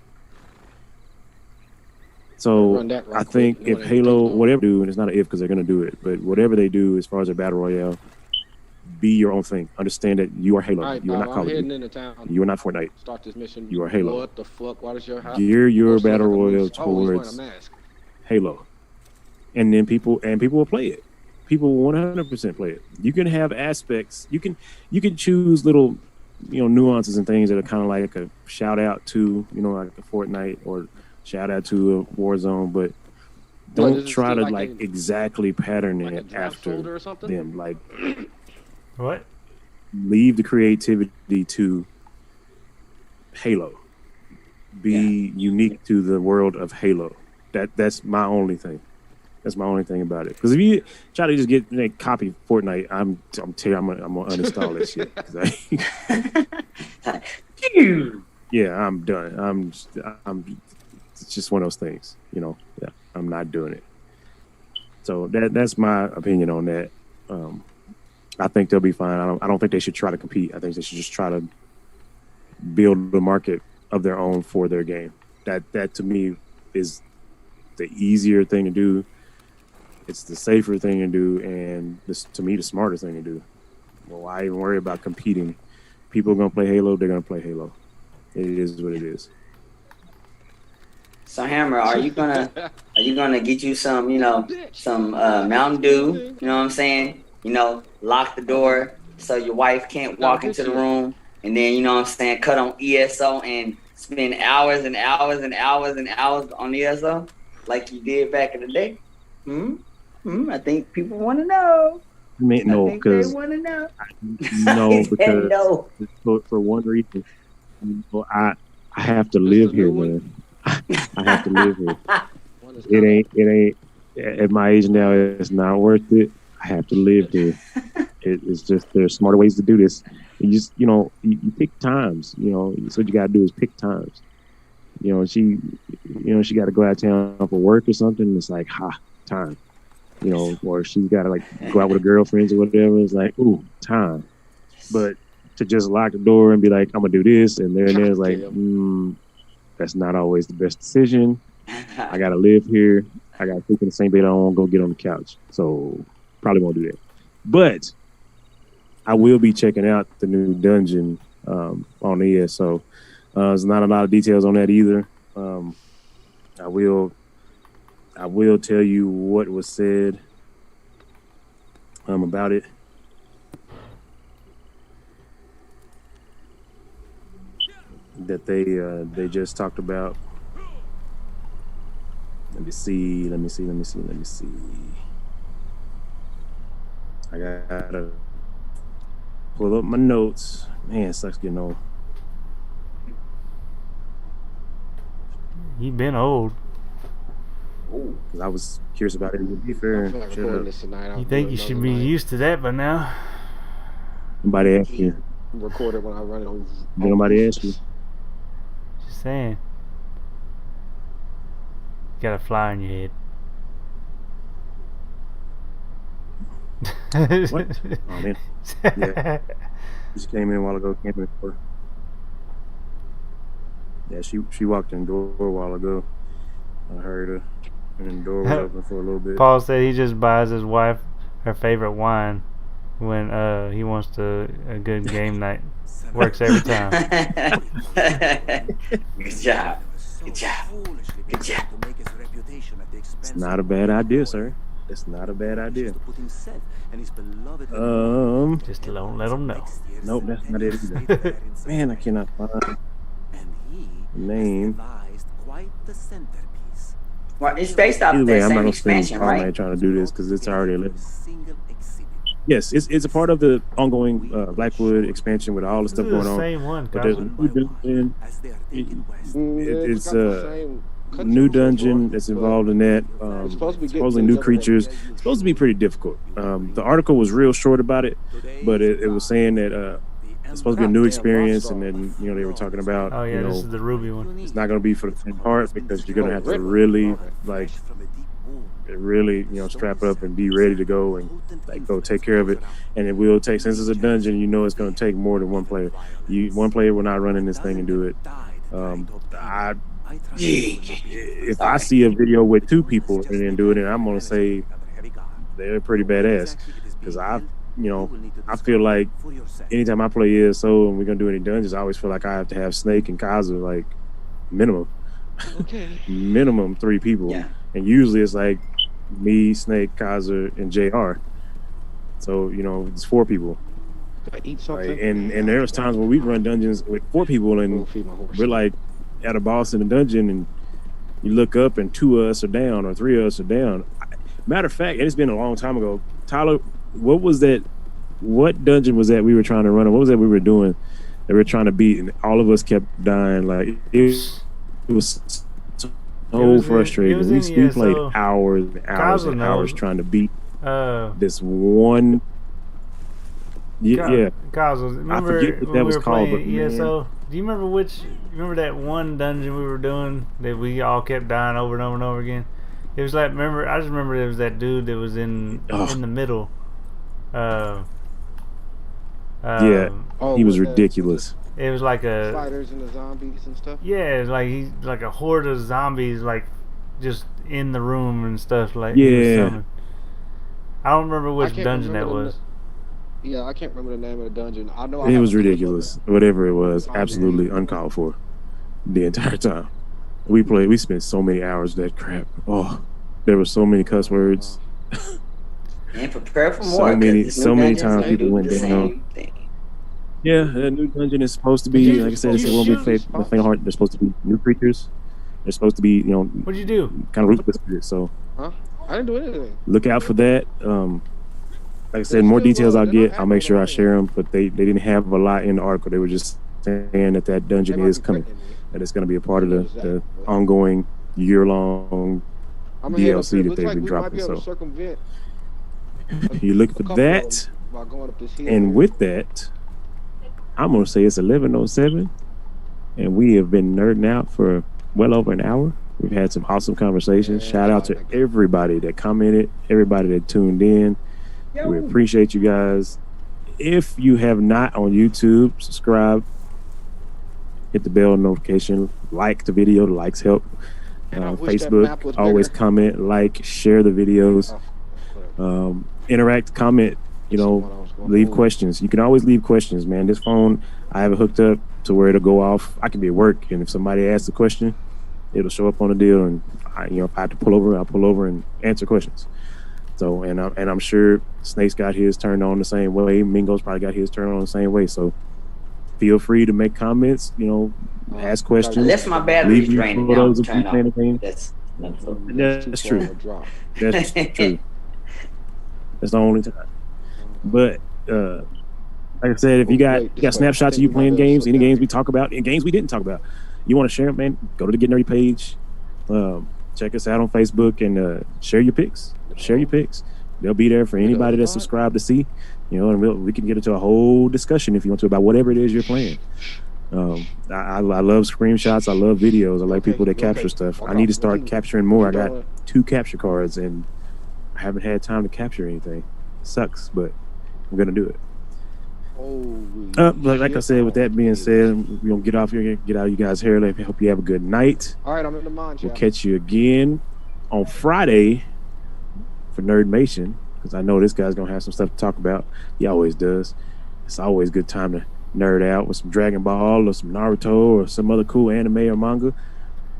So I think if Halo, whatever they do, and it's not an if because they're going to do it, but whatever they do as far as a battle royale, be your own thing. Understand that you are Halo. Right, you are not Call of Duty. You are not Fortnite. Start this mission. You are Halo. What the fuck? Why does your house? Gear your battle royale towards Halo, and then people will play it. People will 100% play it. You can have aspects. You can choose little, nuances and things that are kind of like a shout out to, like a Fortnite or shout out to a Warzone, but don't try to like exactly pattern it after them. Like, what? Leave the creativity to Halo. Be unique to the world of Halo. That's my only thing. That's my only thing about it. Because if you try to just copy Fortnite, I'm gonna uninstall that shit. Yeah, I'm done. It's just one of those things, Yeah, I'm not doing it. So that's my opinion on that. I think they'll be fine. I don't think they should try to compete. I think they should just try to build a market of their own for their game. That to me is the easier thing to do. It's the safer thing to do, and to me the smarter thing to do. Well, why even worry about competing? People are gonna play Halo. They're gonna play Halo. It is what it is. So Hammer, are you gonna get you some, some Mountain Dew? You know what I'm saying? Lock the door so your wife can't walk into the room, and then cut on ESO and spend hours and hours and hours and hours on ESO like you did back in the day. I think people want to know. No, because no. For one reason, I have to live here, man. I have to live here. It ain't at my age now. It's not worth it. I have to live here. It's just there's smarter ways to do this. You just you pick times. That's what you gotta do is pick times. She got to go out of town for work or something. It's like time. Or she's got to go out with her girlfriends or whatever. It's like time. But to just lock the door and be like, I'm gonna do this, and there's like, that's not always the best decision. I gotta live here. I gotta sleep in the same bed. I don't want to go get on the couch, so probably won't do that. But I will be checking out the new dungeon on ESO. There's not a lot of details on that either. I will tell you what was said about it. That they just talked about. Let me see. I gotta pull up my notes. Man, it sucks getting old. You've been old. I was curious about it. To be fair, you think you should be used to that by now? Nobody asked you. Record it when I run it. Nobody asked you. Just saying. You got a fly on your head. What? Oh man. Yeah. Just came in a while ago. Yeah, she walked in the door a while ago. I heard her. And the door was open for a little bit. Paul said he just buys his wife her favorite wine when he wants a good game night. Works every time. Good job. It's not a bad idea, sir. It's not a bad idea. Just don't let him know. Nope, that's not it either. Man, I cannot find the name. Well, it's based off that same expansion, right? I'm not trying to do this because it's already a little. Yes, it's a part of the ongoing Blackwood expansion with all the stuff going on. Same one, but there's a new dungeon. It's a new dungeon that's involved in that. Supposedly new creatures. It's supposed to be pretty difficult. The article was real short about it, but it was saying that it's supposed to be a new experience, and then they were talking about. Oh yeah, this is the Ruby one. It's not going to be for the same part because you're going to have to really strap up and be ready to go and go take care of it. And it will take, since it's a dungeon, it's going to take more than one player. One player will not run in this thing and do it. If I see a video with 2 people and then do it, I'm gonna say they're pretty badass because I feel like anytime I play ESO and we're gonna do any dungeons, I always feel like I have to have Snake and Kaiser like minimum. Okay. Minimum 3 people, and usually it's like me, Snake, Kaiser, and JR. So it's 4 people. I eat something. Like, and there's times when we run dungeons with 4 people and we're like at a boss in a dungeon and you look up and 2 of us are down or 3 of us are down. Matter of fact, it's been a long time ago. Tyler, what was that? What dungeon was that we were trying to run? What was that we were doing that we were trying to beat? And all of us kept dying. Like it was so frustrating. We played hours and hours and hours trying to beat this one. Yeah. Remember I forget what that was called, but ESO? Do you remember that one dungeon we were doing that we all kept dying over and over and over again? It was like, I just remember there was that dude that was in the middle. He was ridiculous. It was like a spiders and the zombies and stuff. Yeah, it was like he's like a horde of zombies, like just in the room and stuff. Like yeah, I don't remember which dungeon that was. Yeah, I can't remember the name of the dungeon. I know it was ridiculous. Whatever it was, absolutely uncalled for. The entire time we spent so many hours that crap. Oh, there were so many cuss words. And prepare for more. So many times people went down. Yeah, that new dungeon is supposed to be, like I said, it's a little bit faint heart. There's supposed to be new creatures. They're supposed to be, What'd you do? Kind of ruthless with it. So, I didn't do anything. Look out for that. Like I said, more details I'll get. I'll make sure I share them. But they didn't have a lot in the article. They were just saying that dungeon is coming, that it's going to be a part of the ongoing year-long DLC that they've been dropping. So you look for that, and with that, I'm going to say it's 11:07, and we have been nerding out for well over an hour. We've had some awesome conversations. Shout out to everybody that commented, everybody that tuned in. We appreciate you guys. If you have not on YouTube, subscribe, hit the bell notification, like the video. The likes help. Facebook, always comment, like, share the videos, interact, comment, leave questions. You can always leave questions, man. This phone, I have it hooked up to where it'll go off. I can be at work, and if somebody asks a question, it'll show up on the deal, and if I have to pull over, I'll pull over and answer questions. So, and I'm sure Snake's got his turned on the same way. Mingo's probably got his turned on the same way. So, feel free to make comments. Ask questions. That's my battery draining now. That's true. That's true. That's the only time. But like I said, if you got snapshots of you playing games, any games we talk about, and games we didn't talk about, you want to share them, man, go to the Get Nerdy page. Check us out on Facebook and share your pics. Share your pics. They'll be there for anybody that's subscribed to see. And we can get into a whole discussion if you want to about whatever it is you're playing. I love screenshots. I love videos. I like people that capture stuff. I need to start capturing more. I got 2 capture cards and I haven't had time to capture anything. Sucks, but I'm gonna do it. Like I said, with that being said, we're gonna get off here, get out of you guys' hair. I hope you have a good night. All right, I'm in the mind. We'll catch you again on Friday for Nerdmation, because I know this guy's gonna have some stuff to talk about. He always does. It's always a good time to nerd out with some Dragon Ball or some Naruto or some other cool anime or manga.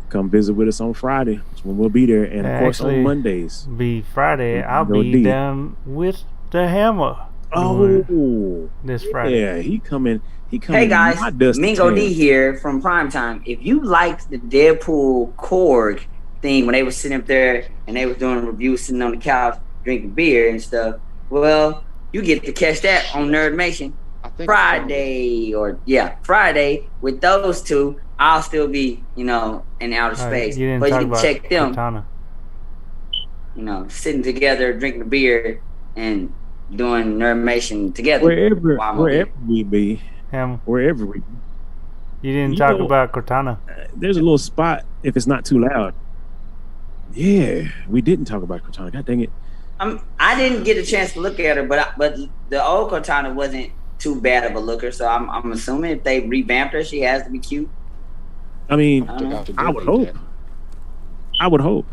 Come visit with us on Friday. That's when we'll be there. And of course on Mondays. Be Friday. I'll be down with the hammer. Oh, this Friday. Yeah, he coming. Hey guys, Mingo D here from Primetime. If you liked the Deadpool Korg thing when they were sitting up there and they was doing reviews sitting on the couch drinking beer and stuff, well, you get to catch that on Nerdmation Friday with those two. I'll still be, in outer space, but you can check them. Cortana. Sitting together, drinking a beer, and doing Nerdmation together. Wherever we be. Wherever we be. You didn't talk about Cortana. There's a little spot if it's not too loud. Yeah, we didn't talk about Cortana. God dang it. I didn't get a chance to look at her, but the old Cortana wasn't too bad of a looker, so I'm assuming if they revamped her, she has to be cute. I mean, I would hope. I would hope.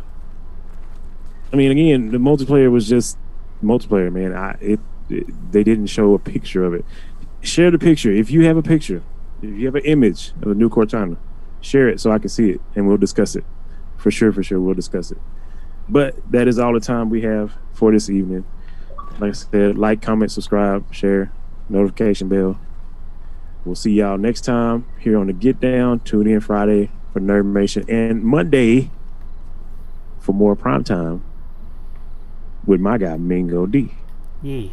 I mean, again, the multiplayer was just multiplayer, man. They didn't show a picture of it. Share the picture. If you have a picture, if you have an image of the new Cortana, share it so I can see it, and we'll discuss it. For sure, we'll discuss it. But that is all the time we have for this evening. Like I said, like, comment, subscribe, share, notification bell. We'll see y'all next time here on the Get Down. Tune in Friday for Nerdmation and Monday for more Primetime with my guy, Mingo D. Yeah.